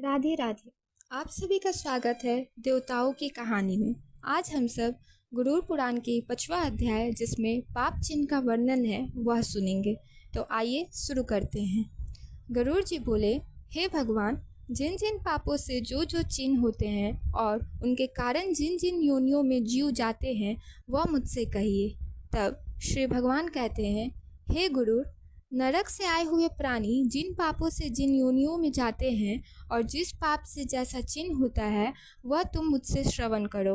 राधे राधे। आप सभी का स्वागत है देवताओं की कहानी में। आज हम सब गरुड़ पुराण के 5वां अध्याय जिसमें पाप चिन्ह का वर्णन है वह सुनेंगे। तो आइए शुरू करते हैं। गरुड़ जी बोले, हे भगवान, जिन जिन पापों से जो जो चिन्ह होते हैं और उनके कारण जिन जिन योनियों में जीव जाते हैं वह मुझसे कहिए। तब श्री भगवान कहते हैं, हे गरुड़, नरक से आए हुए प्राणी जिन पापों से जिन योनियों में जाते हैं और जिस पाप से जैसा चिन्ह होता है वह तुम मुझसे श्रवण करो।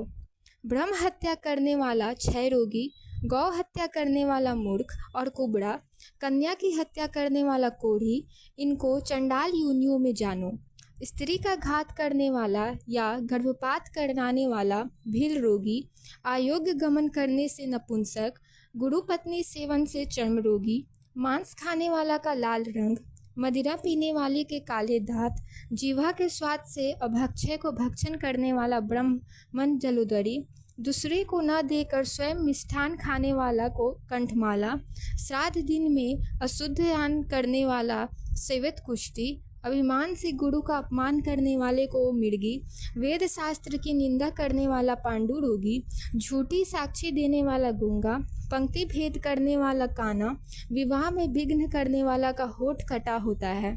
ब्रह्म हत्या करने वाला क्षय रोगी, गौ हत्या करने वाला मूर्ख और कुबड़ा, कन्या की हत्या करने वाला कोढ़ी, इनको चंडाल योनियों में जानो। स्त्री का घात करने वाला या गर्भपात कराने वाला भील रोगी, अयोग्य गमन करने से नपुंसक, गुरु पत्नी सेवन से चर्म रोगी, मांस खाने वाला का लाल रंग, मदिरा पीने वाले के काले दांत, जीवा के स्वाद से अभक्षय को भक्षण करने वाला ब्रह्मन जलोदरी, दूसरे को न देकर स्वयं मिष्ठान खाने वाला को कंठमाला, श्राद्ध दिन में अशुद्ध दान करने वाला सेवित कुष्ठी, अभिमान से गुरु का अपमान करने वाले को मिर्गी, वेद शास्त्र की निंदा करने वाला पांडु रोगी, झूठी साक्षी देने वाला गूंगा, पंक्ति भेद करने वाला काना, विवाह में विघ्न करने वाला का होठ कटा होता है,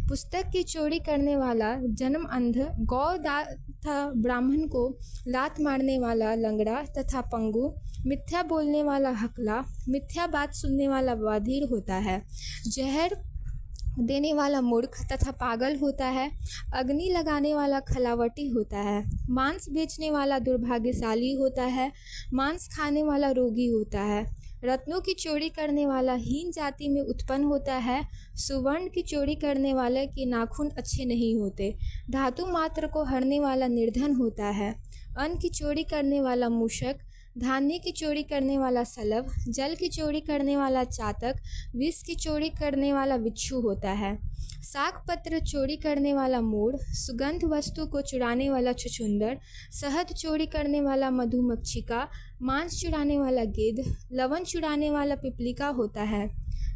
पुस्तक की चोरी करने वाला जन्म अंध, गौ तथा ब्राह्मण को लात मारने वाला लंगड़ा तथा पंगु, मिथ्या बोलने वाला हकला, मिथ्या बात सुनने वाला बधिर होता है, जहर देने वाला मूर्ख तथा पागल होता है, अग्नि लगाने वाला खलावटी होता है, मांस बेचने वाला दुर्भाग्यशाली होता है, मांस खाने वाला रोगी होता है, रत्नों की चोरी करने वाला हीन जाति में उत्पन्न होता है, सुवर्ण की चोरी करने वाले के नाखून अच्छे नहीं होते, धातु मात्र को हरने वाला निर्धन होता है, अन्न की चोरी करने वाला मूषक, धान्य की चोरी करने वाला सलभ, जल की चोरी करने वाला चातक, विष की चोरी करने वाला बिच्छू होता है, शाक पत्र चोरी करने वाला मोर, सुगंध वस्तु को चुराने वाला छुछुंदर, शहद चोरी करने वाला मधुमक्षिका, मांस चुराने वाला गिद्ध, लवण चुराने वाला पिपलिका होता है,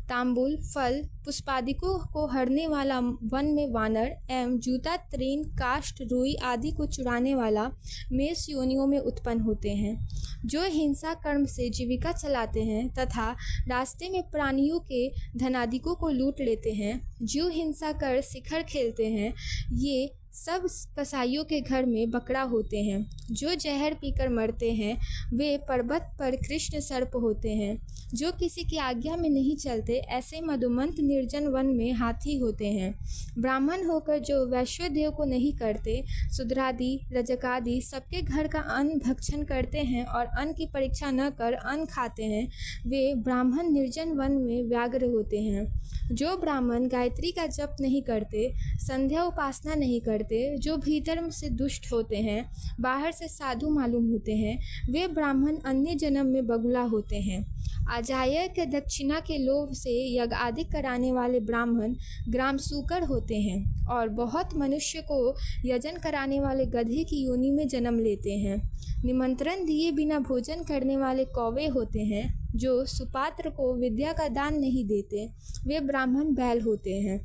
तांबुल, फल, पुष्पादिकों को हरने वाला वन में वानर एवं जूता, तृण, काष्ठ, रुई आदि को चुराने वाला मेष योनियों में उत्पन्न होते हैं, जो हिंसा कर्म से जीविका चलाते हैं तथा रास्ते में प्राणियों के धनादिकों को लूट लेते हैं, जो हिंसा कर शिखर खेलते हैं, ये सब कसाईयों के घर में बकरा होते हैं, जो जहर पीकर मरते हैं, वे पर्वत पर कृष्ण सर्प होते हैं, जो किसी की आज्ञा में नहीं चलते, ऐसे मधुमंत निर्जन वन में हाथी होते हैं, ब्राह्मण होकर जो वैश्वदेव को नहीं करते, शूद्रादि रजकादि सबके घर का अन्न भक्षण करते हैं और अन्न की परीक्षा न कर अन्न खाते हैं, वे ब्राह्मण निर्जन वन में व्याघ्र होते हैं, जो ब्राह्मण गायत्री का जप नहीं करते, संध्या उपासना नहीं करते, जो भीतर से दुष्ट होते हैं, बाहर से साधु मालूम होते हैं, वे ब्राह्मण अन्य जन्म में बगुला होते हैं, अजाय के दक्षिणा के लोभ से यज्ञ आदि कराने वाले ब्राह्मण ग्राम सूकर होते हैं और बहुत मनुष्य को यजन कराने वाले गधे की योनि में जन्म लेते हैं, निमंत्रण दिए बिना भोजन करने वाले कौवे होते हैं, जो सुपात्र को विद्या का दान नहीं देते, वे ब्राह्मण बैल होते हैं,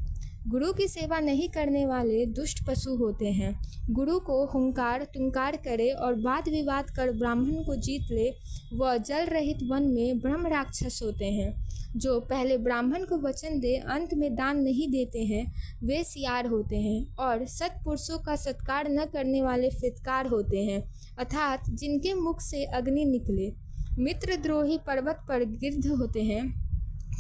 गुरु की सेवा नहीं करने वाले दुष्ट पशु होते हैं, गुरु को हुंकार तुंकार करे और वाद विवाद कर ब्राह्मण को जीत ले, वह जल रहित वन में ब्रह्म राक्षस होते हैं, जो पहले ब्राह्मण को वचन दे अंत में दान नहीं देते हैं, वे सियार होते हैं, और सत्पुरुषों का सत्कार न करने वाले फितकार होते हैं, अर्थात जिनके मुख से अग्नि निकले, मित्रद्रोही पर्वत पर गिद्ध होते हैं,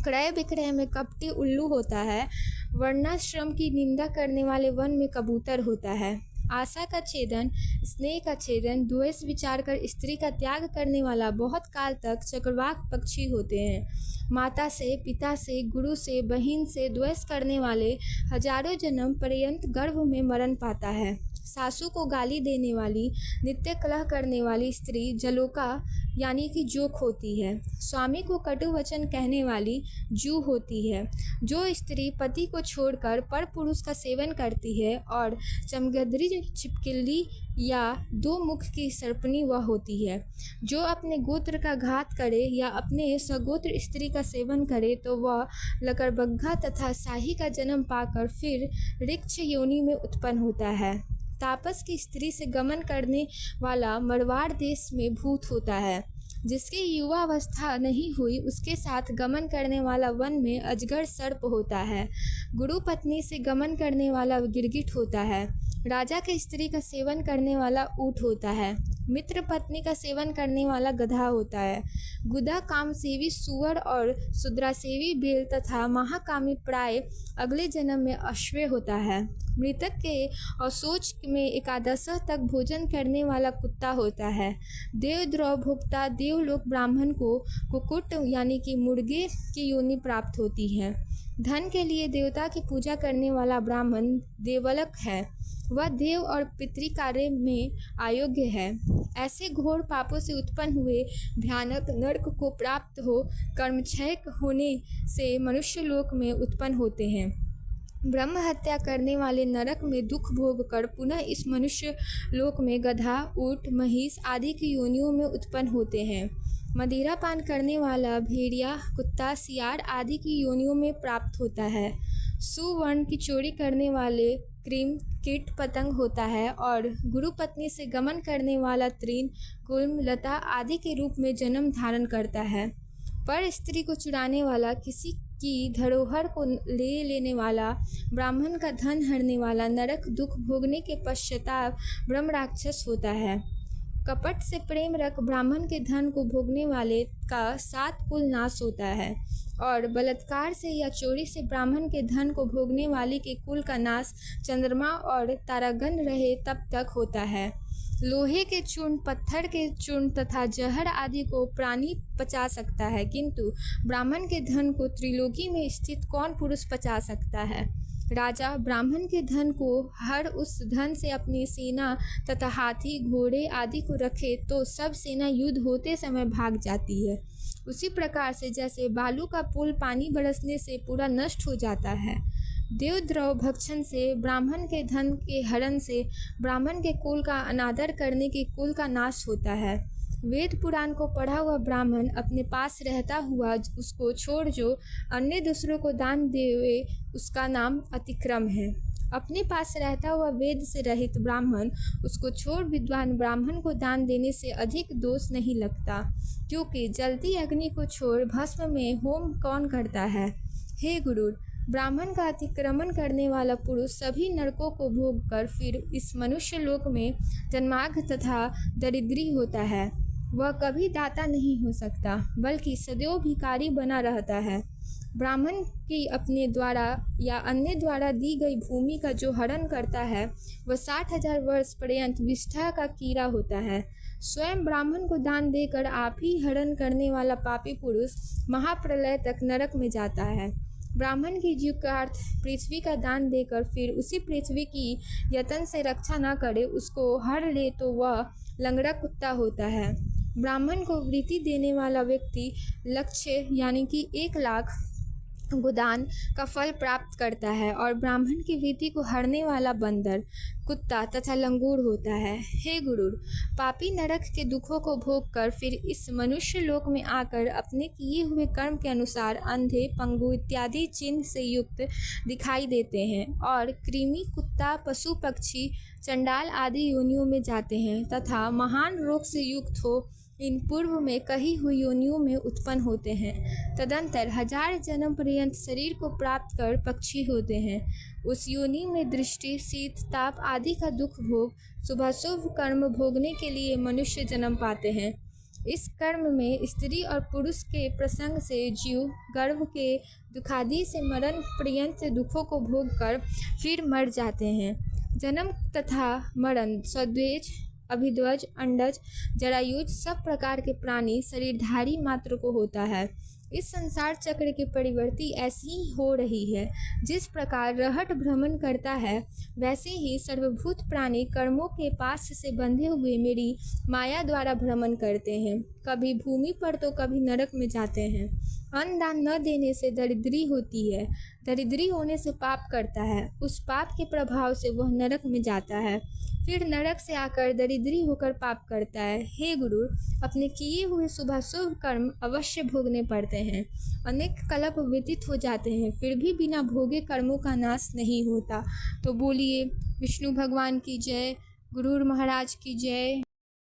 क्रय विक्रय में कपटी उल्लू होता है, वर्णाश्रम की निंदा करने वाले वन में कबूतर होता है, आशा का छेदन, स्नेह का छेदन, द्वेष विचार कर स्त्री का त्याग करने वाला बहुत काल तक चक्रवाक पक्षी होते हैं, माता से, पिता से, गुरु से, बहन से द्वेष करने वाले हजारों जन्म पर्यंत गर्भ में मरण पाता है, सासू को गाली देने वाली, नित्य कलह करने वाली स्त्री जलोका, यानी कि जोक होती है। स्वामी को कटु वचन कहने वाली जू होती है। जो स्त्री पति को छोड़कर पर पुरुष का सेवन करती है और चमगदड़ी, छिपकली या दो मुख की सर्पनी वह होती है। जो अपने गोत्र का घात करे या अपने सगोत्र स्त्री का सेवन करे तो वह लकड़बग्घा तथा शाही का जन्म पाकर फिर ऋक्ष योनि में उत्पन्न होता है। तापस की स्त्री से गमन करने वाला मरवाड़ देश में भूत होता है। जिसकी युवावस्था नहीं हुई उसके साथ गमन करने वाला वन में अजगर सर्प होता है। गुरु पत्नी से गमन करने वाला गिरगिट होता है। राजा की स्त्री का सेवन करने वाला ऊँट होता है। मित्र पत्नी का सेवन करने वाला गधा होता है। गुदा कामसेवी सूअर और शुद्रासेवी बेल तथा महाकामी प्राय अगले जन्म में अश्व होता है। मृतक के और सोच में एकादश तक भोजन करने वाला कुत्ता होता है। देवद्रव भोक्ता देवलोक ब्राह्मण को कुक्कुट यानी कि मुर्गे की योनि प्राप्त होती है। धन के लिए देवता की पूजा करने वाला ब्राह्मण देवलक है। वह देव और पितृ कार्य में अयोग्य है। ऐसे घोर पापों से उत्पन्न हुए भयानक नरक को प्राप्त हो कर्मक्षय होने से मनुष्य लोक में उत्पन्न होते हैं। ब्रह्म हत्या करने वाले नरक में दुख भोग कर पुनः इस मनुष्य लोक में गधा, ऊँट, महिष आदि की योनियों में उत्पन्न होते हैं। मदिरा पान करने वाला भेड़िया, कुत्ता, सियार आदि की योनियों में प्राप्त होता है। सुवर्ण की चोरी करने वाले क्रीम, कीट पतंग होता है और गुरु पत्नी से गमन करने वाला तृण, गुल्म, लता आदि के रूप में जन्म धारण करता है। पर स्त्री को चुराने वाला, किसी की धरोहर को ले लेने वाला, ब्राह्मण का धन हरने वाला नरक दुख भोगने के पश्चाताप ब्रह्म राक्षस होता है। कपट से प्रेम रख ब्राह्मण के धन को भोगने वाले का 7 कुल नाश होता है और बलात्कार से या चोरी से ब्राह्मण के धन को भोगने वाले के कुल का नाश चंद्रमा और तारागण रहे तब तक होता है। लोहे के चूर्ण, पत्थर के चूर्ण तथा जहर आदि को प्राणी पचा सकता है, किंतु ब्राह्मण के धन को त्रिलोकी में स्थित कौन पुरुष पचा सकता है। राजा ब्राह्मण के धन को हर उस धन से अपनी सेना तथा हाथी, घोड़े आदि को रखे तो सब सेना युद्ध होते समय भाग जाती है। उसी प्रकार से जैसे बालू का पुल पानी बरसने से पूरा नष्ट हो जाता है। देवद्रव भक्षण से, ब्राह्मण के धन के हरण से ब्राह्मण के कुल का अनादर करने के कुल का नाश होता है। वेद पुराण को पढ़ा हुआ ब्राह्मण अपने पास रहता हुआ उसको छोड़ जो अन्य दूसरों को दान देवे उसका नाम अतिक्रम है। अपने पास रहता हुआ वेद से रहित ब्राह्मण उसको छोड़ विद्वान ब्राह्मण को दान देने से अधिक दोष नहीं लगता, क्योंकि जलती अग्नि को छोड़ भस्म में होम कौन करता है। हे गुरु, ब्राह्मण का अतिक्रमण करने वाला पुरुष सभी नरकों को भोग कर फिर इस मनुष्य लोक में जन्मार्ह तथा दरिद्री होता है। वह कभी दाता नहीं हो सकता, बल्कि सदैव भिखारी बना रहता है। ब्राह्मण की अपने द्वारा या अन्य द्वारा दी गई भूमि का जो हरण करता है वह 60,000 वर्ष पर्यंत विष्ठा का कीड़ा होता है। स्वयं ब्राह्मण को दान देकर आप ही हरण करने वाला पापी पुरुष महाप्रलय तक नरक में जाता है। ब्राह्मण की जीविकार्थ पृथ्वी का दान देकर फिर उसी पृथ्वी की यतन से रक्षा न करे, उसको हर ले तो वह लंगड़ा कुत्ता होता है। ब्राह्मण को वृत्ति देने वाला व्यक्ति लक्ष्य यानी कि 1 लाख गोदान का फल प्राप्त करता है और ब्राह्मण की वृत्ति को हरने वाला बंदर, कुत्ता तथा लंगूर होता है। हे गुरु, पापी नरक के दुखों को भोग कर फिर इस मनुष्य लोक में आकर अपने किए हुए कर्म के अनुसार अंधे, पंगु इत्यादि चिन्ह से युक्त दिखाई देते हैं और कृमि, कुत्ता, पशु, पक्षी, चंडाल आदि योनियों में जाते हैं तथा महान रोग से युक्त हो इन पूर्व में कही हुई योनियों में उत्पन्न होते हैं। तदंतर 1000 जन्म पर्यंत शरीर को प्राप्त कर पक्षी होते हैं। उस योनि में दृष्टि, शीत, ताप आदि का दुख भोग शुभाशुभ कर्म भोगने के लिए मनुष्य जन्म पाते हैं। इस कर्म में स्त्री और पुरुष के प्रसंग से जीव गर्भ के दुखादि से मरण पर्यंत दुखों को भोग कर फिर मर जाते हैं। जन्म तथा मरण स्वद्वेज, अभिध्वज, अंडज, जरायुज सब प्रकार के प्राणी शरीरधारी मात्र को होता है। इस संसार चक्र की परिवर्ती ऐसी ही हो रही है। जिस प्रकार रहट भ्रमण करता है, वैसे ही सर्वभूत प्राणी कर्मों के पास से बंधे हुए मेरी माया द्वारा भ्रमण करते हैं। कभी भूमि पर तो कभी नरक में जाते हैं। अन्न दान न देने से दरिद्री होती है, दरिद्री होने से पाप करता है, उस पाप के प्रभाव से वह नरक में जाता है, फिर नरक से आकर दरिद्री होकर पाप करता है। हे गुरु, अपने किए हुए शुभ कर्म अवश्य भोगने पड़ते हैं। अनेक कल्प व्यतीत हो जाते हैं, फिर भी बिना भोगे कर्मों का नाश नहीं होता। तो बोलिए विष्णु भगवान की जय, गुरु महाराज की जय।